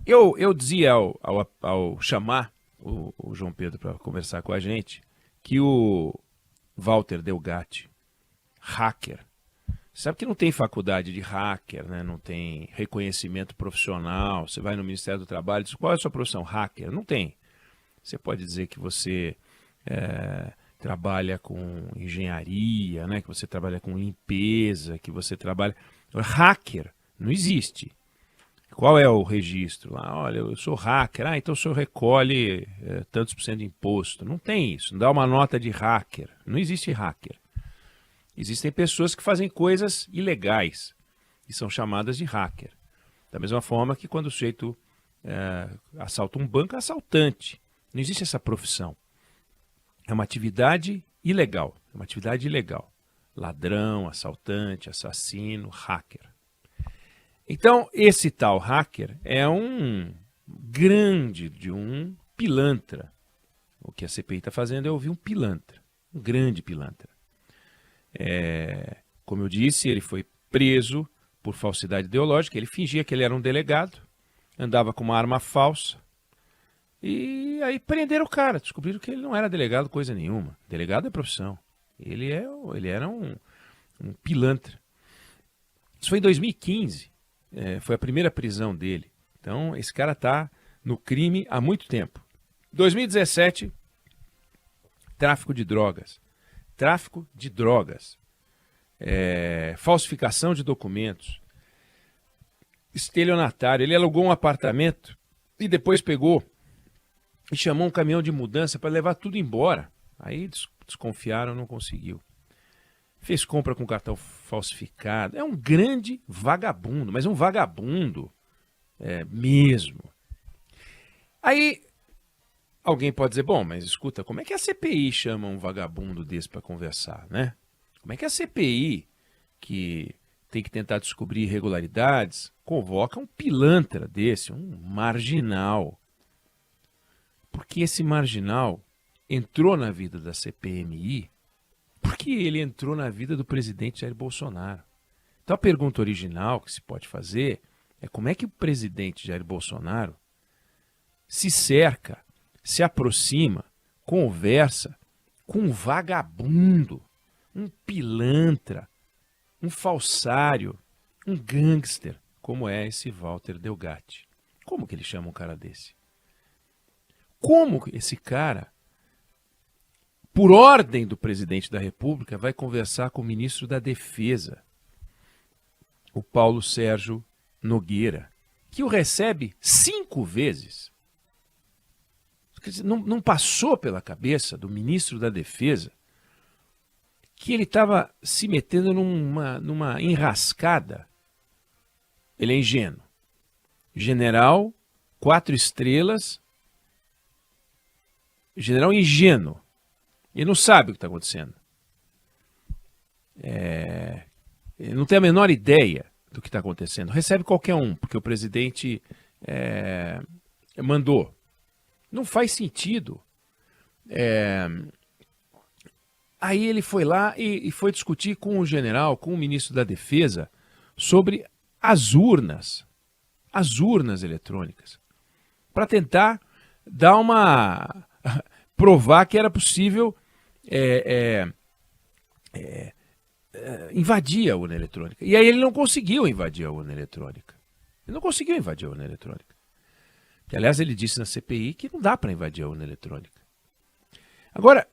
Eu dizia ao chamar o João Pedro para conversar com a gente que o Walter Delgatti, hacker, sabe que não tem faculdade de hacker, né? Não tem reconhecimento profissional. Você vai no Ministério do Trabalho e diz, qual é a sua profissão? Hacker. Não tem. Você pode dizer que você trabalha com engenharia, né? Que você trabalha com limpeza, que você trabalha... Hacker não existe. Qual é o registro lá? Olha, eu sou hacker. Ah, então o senhor recolhe tantos por cento de imposto. Não tem isso. Não dá uma nota de hacker. Não existe hacker. Existem pessoas que fazem coisas ilegais e são chamadas de hacker. Da mesma forma que quando o sujeito assalta um banco, é assaltante. Não existe essa profissão. É uma atividade ilegal. É uma atividade ilegal. Ladrão, assaltante, assassino, hacker. Então, esse tal hacker é um grande de um pilantra. O que a CPI está fazendo é ouvir um pilantra, um grande pilantra. Como eu disse, ele foi preso por falsidade ideológica, ele fingia que ele era um delegado, andava com uma arma falsa, e aí prenderam o cara, descobriram que ele não era delegado coisa nenhuma. Delegado é profissão. Ele era um pilantra. Isso foi em 2015. Foi a primeira prisão dele. Então, esse cara está no crime há muito tempo. 2017, tráfico de drogas. Tráfico de drogas. Falsificação de documentos. Estelionatário. Ele alugou um apartamento e depois pegou e chamou um caminhão de mudança para levar tudo embora. Aí desconfiaram, não conseguiu. Fez compra com cartão falsificado. É um grande vagabundo, mas um vagabundo mesmo. Aí alguém pode dizer, bom, mas escuta, como é que a CPI chama um vagabundo desse para conversar, né? Como é que a CPI, que tem que tentar descobrir irregularidades, convoca um pilantra desse, um marginal? Porque esse marginal entrou na vida da CPMI porque ele entrou na vida do presidente Jair Bolsonaro. Então a pergunta original que se pode fazer é como é que o presidente Jair Bolsonaro se cerca, se aproxima, conversa com um vagabundo, um pilantra, um falsário, um gangster, como é esse Walter Delgatti. Como que ele chama um cara desse? Como esse cara, por ordem do presidente da República, vai conversar com o ministro da Defesa, o Paulo Sérgio Nogueira, que o recebe 5 vezes? Não passou pela cabeça do ministro da Defesa que ele estava se metendo numa enrascada. Ele é ingênuo. General, 4 estrelas, general ingênuo. Ele não sabe o que está acontecendo. Ele não tem a menor ideia do que está acontecendo. Recebe qualquer um, porque o presidente mandou. Não faz sentido. Aí ele foi lá e foi discutir com o general, com o ministro da Defesa, sobre as urnas eletrônicas, para tentar dar provar que era possível invadir a urna eletrônica. E aí ele não conseguiu invadir a urna eletrônica. Ele não conseguiu invadir a urna eletrônica. Que, aliás, ele disse na CPI que não dá para invadir a urna eletrônica. Agora,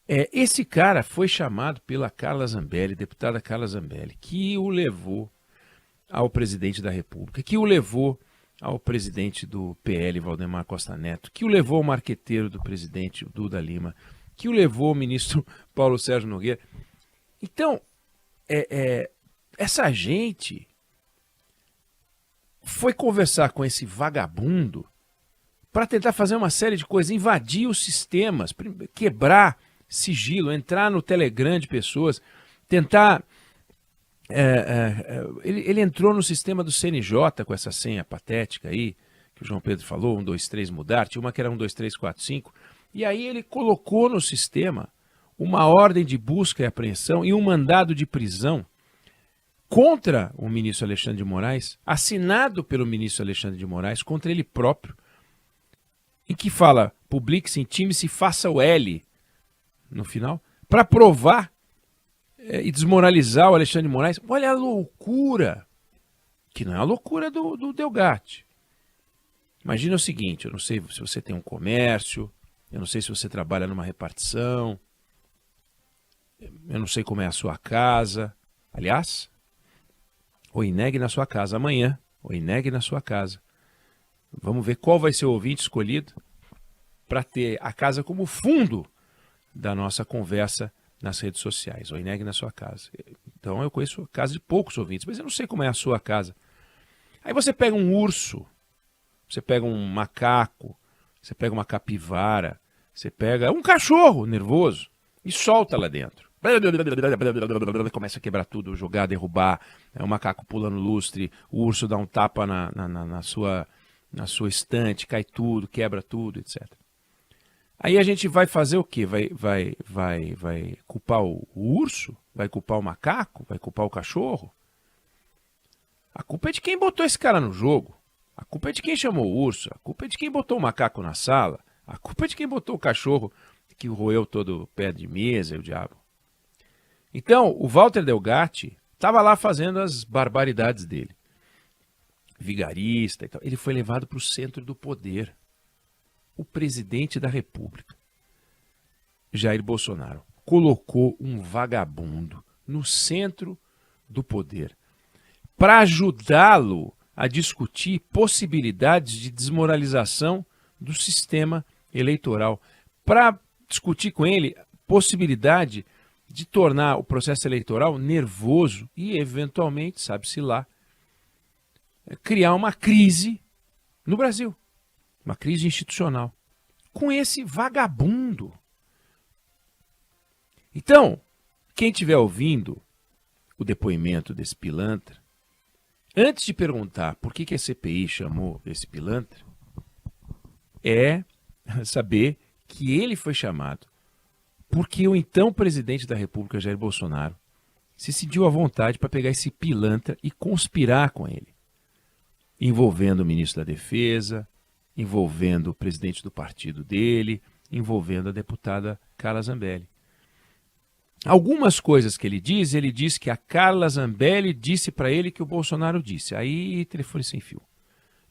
esse cara foi chamado pela Carla Zambelli, deputada Carla Zambelli, que o levou ao presidente da República, que o levou ao presidente do PL, Valdemar Costa Neto, que o levou ao marqueteiro do presidente, Duda Lima, que o levou ao ministro Paulo Sérgio Nogueira. Então, essa gente foi conversar com esse vagabundo para tentar fazer uma série de coisas, invadir os sistemas, quebrar sigilo, entrar no Telegram de pessoas, tentar... Ele entrou no sistema do CNJ com essa senha patética aí, que o João Pedro falou, 1, 2, 3 mudar, tinha uma que era 1, 2, 3, 4, 5, e aí ele colocou no sistema uma ordem de busca e apreensão e um mandado de prisão contra o ministro Alexandre de Moraes, assinado pelo ministro Alexandre de Moraes, contra ele próprio, em que fala, publique-se, intime-se, faça o L no final, para provar e desmoralizar o Alexandre de Moraes. Olha a loucura, que não é a loucura do Delgatti. Imagina o seguinte, eu não sei se você tem um comércio, eu não sei se você trabalha numa repartição, eu não sei como é a sua casa. Aliás, o INEG na sua casa amanhã, o INEG na sua casa. Vamos ver qual vai ser o ouvinte escolhido para ter a casa como fundo da nossa conversa nas redes sociais. O INEG na sua casa. Então eu conheço a casa de poucos ouvintes, mas eu não sei como é a sua casa. Aí você pega um urso, você pega um macaco, você pega uma capivara, você pega um cachorro nervoso e solta lá dentro. Começa a quebrar tudo, jogar, derrubar, o macaco pulando lustre, o urso dá um tapa na sua estante, cai tudo, quebra tudo, etc. Aí a gente vai fazer o quê? Vai culpar o urso? Vai culpar o macaco? Vai culpar o cachorro? A culpa é de quem botou esse cara no jogo. A culpa é de quem chamou o urso. A culpa é de quem botou o macaco na sala. A culpa é de quem botou o cachorro que roeu todo o pé de mesa e o diabo. Então, o Walter Delgatti estava lá fazendo as barbaridades dele. Vigarista e tal. Ele foi levado para o centro do poder. O presidente da República, Jair Bolsonaro, colocou um vagabundo no centro do poder para ajudá-lo a discutir possibilidades de desmoralização do sistema eleitoral, para discutir com ele possibilidade de tornar o processo eleitoral nervoso e, eventualmente, sabe-se lá, criar uma crise no Brasil, uma crise institucional, com esse vagabundo. Então, quem estiver ouvindo o depoimento desse pilantra, antes de perguntar por que a CPI chamou esse pilantra, é saber que ele foi chamado porque o então presidente da República, Jair Bolsonaro, se sentiu à vontade para pegar esse pilantra e conspirar com ele, envolvendo o ministro da Defesa, envolvendo o presidente do partido dele, envolvendo a deputada Carla Zambelli. Algumas coisas que ele diz que a Carla Zambelli disse para ele que o Bolsonaro disse. Aí telefone sem fio.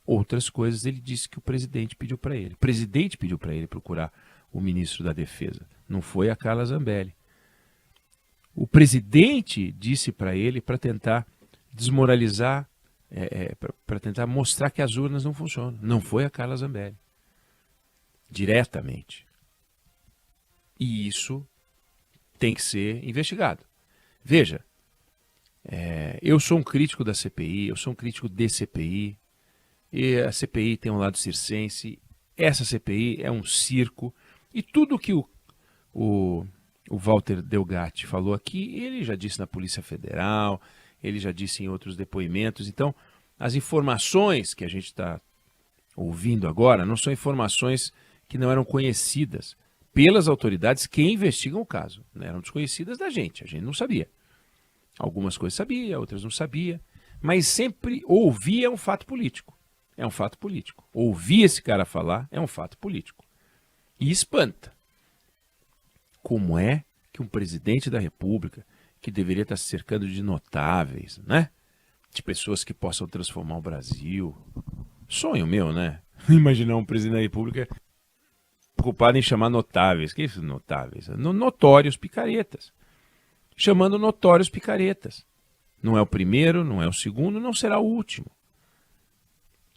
Outras coisas ele disse que o presidente pediu para ele. O presidente pediu para ele procurar o ministro da Defesa. Não foi a Carla Zambelli. O presidente disse para ele para tentar desmoralizar, para tentar mostrar que as urnas não funcionam. Não foi a Carla Zambelli. Diretamente. E isso tem que ser investigado. Veja, eu sou um crítico da CPI, eu sou um crítico de CPI, e a CPI tem um lado circense, essa CPI é um circo, e tudo que o Walter Delgatti falou aqui, ele já disse na Polícia Federal, ele já disse em outros depoimentos. Então, as informações que a gente está ouvindo agora não são informações que não eram conhecidas pelas autoridades que investigam o caso. Eram desconhecidas da gente, a gente não sabia. Algumas coisas sabia, outras não sabia, mas sempre ouvir é um fato político. É um fato político. Ouvir esse cara falar é um fato político. E espanta. Como é que um presidente da República, que deveria estar se cercando de notáveis, né? De pessoas que possam transformar o Brasil. Sonho meu, né? Imaginar um presidente da República preocupado em chamar notáveis. Que isso, notáveis? Notórios picaretas. Chamando notórios picaretas. Não é o primeiro, não é o segundo, não será o último.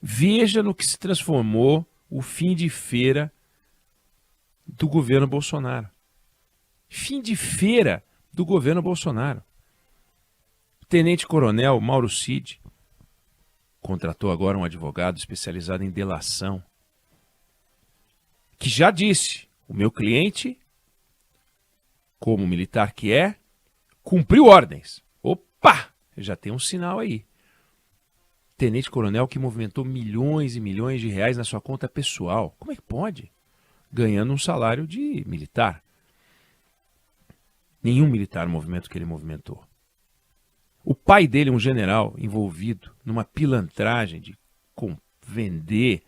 Veja no que se transformou o fim de feira do governo Bolsonaro. Fim de feira do governo Bolsonaro. O tenente-coronel Mauro Cid contratou agora um advogado especializado em delação, que já disse, o meu cliente, como militar que é, cumpriu ordens. Opa! Já tem um sinal aí. Tenente-coronel que movimentou milhões e milhões de reais na sua conta pessoal. Como é que pode? Ganhando um salário de militar. Nenhum militar movimenta o que ele movimentou. O pai dele é um general envolvido numa pilantragem de vender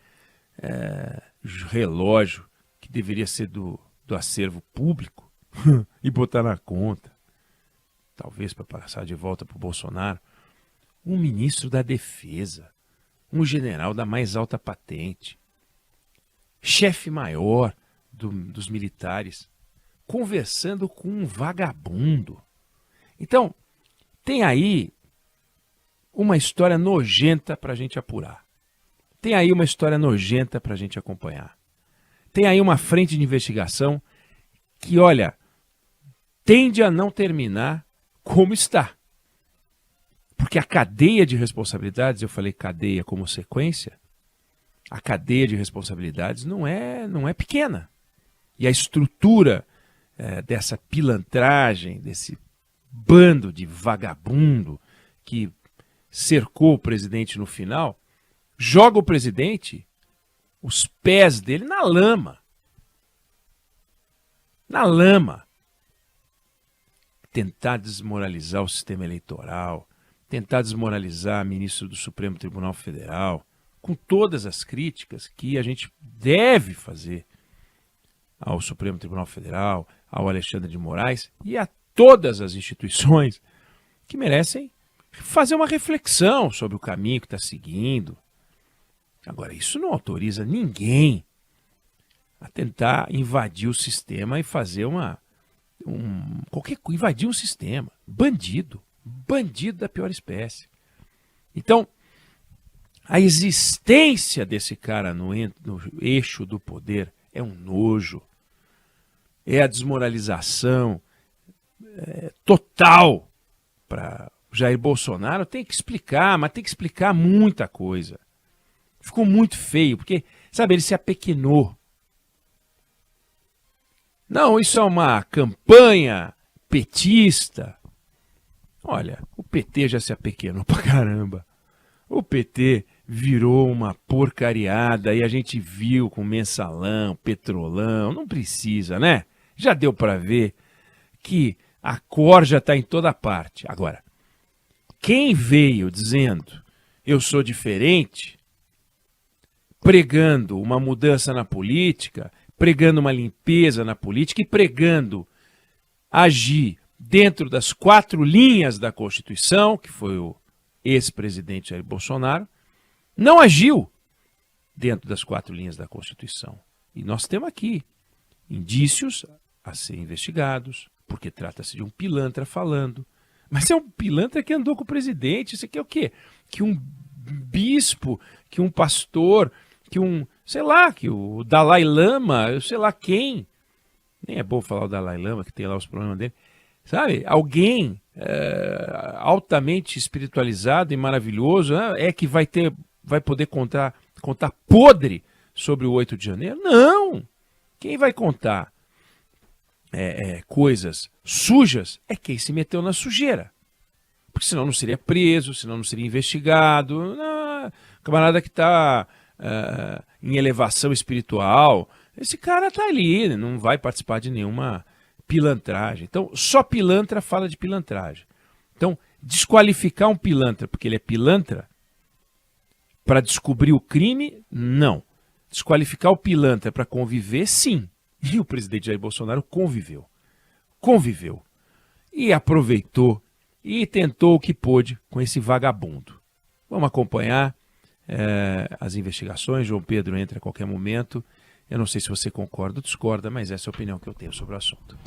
relógio que deveria ser do acervo público e botar na conta, talvez para passar de volta para o Bolsonaro. Um ministro da Defesa, um general da mais alta patente, chefe maior dos militares, conversando com um vagabundo. Então, tem aí uma história nojenta para a gente apurar. Tem aí uma história nojenta para a gente acompanhar. Tem aí uma frente de investigação que, olha, tende a não terminar como está. Porque a cadeia de responsabilidades, eu falei cadeia como sequência, a cadeia de responsabilidades não é pequena. E a estrutura dessa pilantragem, desse bando de vagabundo que cercou o presidente no final, joga o presidente, os pés dele na lama. Na lama. Tentar desmoralizar o sistema eleitoral, tentar desmoralizar ministro do Supremo Tribunal Federal, com todas as críticas que a gente deve fazer ao Supremo Tribunal Federal, ao Alexandre de Moraes e a todas as instituições que merecem fazer uma reflexão sobre o caminho que está seguindo. Agora, isso não autoriza ninguém a tentar invadir o sistema e fazer invadir um sistema. Bandido da pior espécie. Então, a existência desse cara no eixo do poder é um nojo. É a desmoralização total para Jair Bolsonaro. Tem que explicar, mas tem que explicar muita coisa. Ficou muito feio, porque, sabe, ele se apequenou. Não, isso é uma campanha petista. Olha, o PT já se apequenou pra caramba. O PT virou uma porcariada e a gente viu com mensalão, petrolão. Não precisa, né? Já deu para ver que a corja está em toda parte. Agora, quem veio dizendo eu sou diferente, pregando uma mudança na política, pregando uma limpeza na política e pregando agir dentro das 4 linhas da Constituição, que foi o ex-presidente Jair Bolsonaro, não agiu dentro das 4 linhas da Constituição. E nós temos aqui indícios a serem investigados, porque trata-se de um pilantra falando. Mas é um pilantra que andou com o presidente. Isso aqui é o quê? Que um bispo, que um pastor, que que o Dalai Lama, eu sei lá quem. Nem é bom falar o Dalai Lama, que tem lá os problemas dele. Sabe? Alguém altamente espiritualizado e maravilhoso que vai poder contar podre sobre o 8 de janeiro? Não! Quem vai contar coisas sujas é quem se meteu na sujeira. Porque senão não seria preso, senão não seria investigado. Não, camarada que está em elevação espiritual, esse cara está ali, não vai participar de nenhuma pilantragem. Então, só pilantra fala de pilantragem. Então, desqualificar um pilantra porque ele é pilantra para descobrir o crime, não. Desqualificar o pilantra para conviver, sim. E o presidente Jair Bolsonaro conviveu. E aproveitou e tentou o que pôde com esse vagabundo. Vamos acompanhar as investigações. João Pedro entra a qualquer momento. Eu não sei se você concorda ou discorda, mas essa é a opinião que eu tenho sobre o assunto.